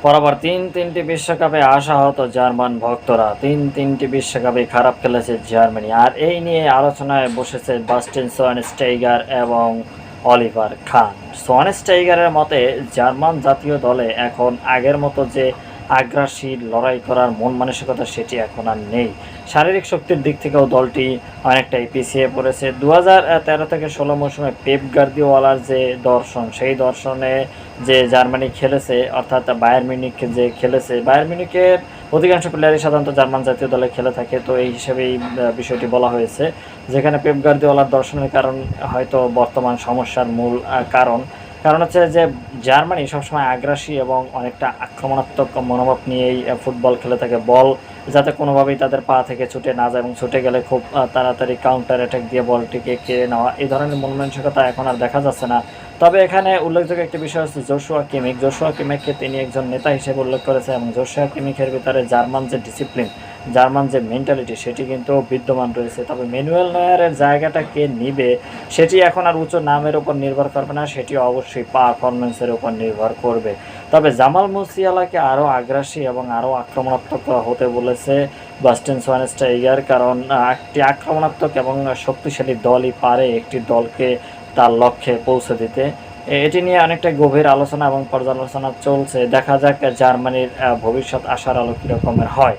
পরপর তিনটি বিশ্বকাপে আশাহত জার্মান ভক্তরা। তিনটি বিশ্বকাপে খারাপ খেলেছে জার্মানি। আর এই নিয়ে আলোচনায় বসেছে বাস্টিন শোয়ানস্টাইগার এবং অলিভার খান। শোয়ানস্টাইগারের মতে জার্মান জাতীয় দলে এখন আগের মতো যে আগ্রাসী লড়াই করার মন মানসিকতা সেটি এখন আর নেই। শারীরিক শক্তির দিক থেকেও দলটি অনেকটাই পিছিয়ে পড়েছে। 2013 থেকে 16 মৌসুমে পেপ গার্দিওলার যে দর্শন, সেই দর্শনে যে জার্মানি খেলেছে, অর্থাৎ বায়ার মিউনিখ যে খেলেছে, বায়ার মিউনিখের অধিকাংশ প্লেয়ারই সাধারণত জার্মান জাতীয় দলে খেলে থাকে। তো এই হিসেবেই বিষয়টি বলা হয়েছে, যেখানে পেপ গার্দিওলার দর্শনের কারণ হয়তো বর্তমান সমস্যার মূল কারণ হচ্ছে যে জার্মানি সবসময় আগ্রাসী এবং অনেকটা আক্রমণাত্মক মনোভাব নিয়েই ফুটবল খেলে থাকে। বল যাতে কোনোভাবেই তাদের পা থেকে ছুটে না যায় এবং ছুটে গেলে খুব তাড়াতাড়ি কাউন্টার অ্যাটাক দিয়ে বলটিকে কেড়ে নেওয়া, এই ধরনের মন মানসিকতা এখন আর দেখা যাচ্ছে না। তবে এখানে উল্লেখযোগ্য একটি বিষয় হচ্ছে জোশুয়া কিমিখকে তিনি একজন নেতা হিসেবে উল্লেখ করেছে এবং জোশুয়া কিমিখের ভিতরে জার্মান যে ডিসিপ্লিন, জার্মান যে মেন্টালিটি সেটি কিন্তু বিদ্যমান রয়েছে। তবে ম্যানুয়েল নয়ারের জায়গাটা কে নিবে সেটি এখন আর উঁচু নামের উপর নির্ভর করবে না, সেটি অবশ্যই পারফরমেন্সের উপর নির্ভর করবে। তবে জামাল মুসিয়ালাকে আরও আগ্রাসী এবং আরও আক্রমণাত্মক হতে বলেছে বাস্টিন শোয়ানস্টাইগার, কারণ একটি আক্রমণাত্মক এবং শক্তিশালী দলই পারে একটি দলকে তার লক্ষ্যে পৌঁছে দিতে। এটি নিয়ে অনেকটা গভীর আলোচনা এবং পর্যালোচনা চলছে। দেখা যাক জার্মানির ভবিষ্যৎ আশার আলো কীরকমের হয়।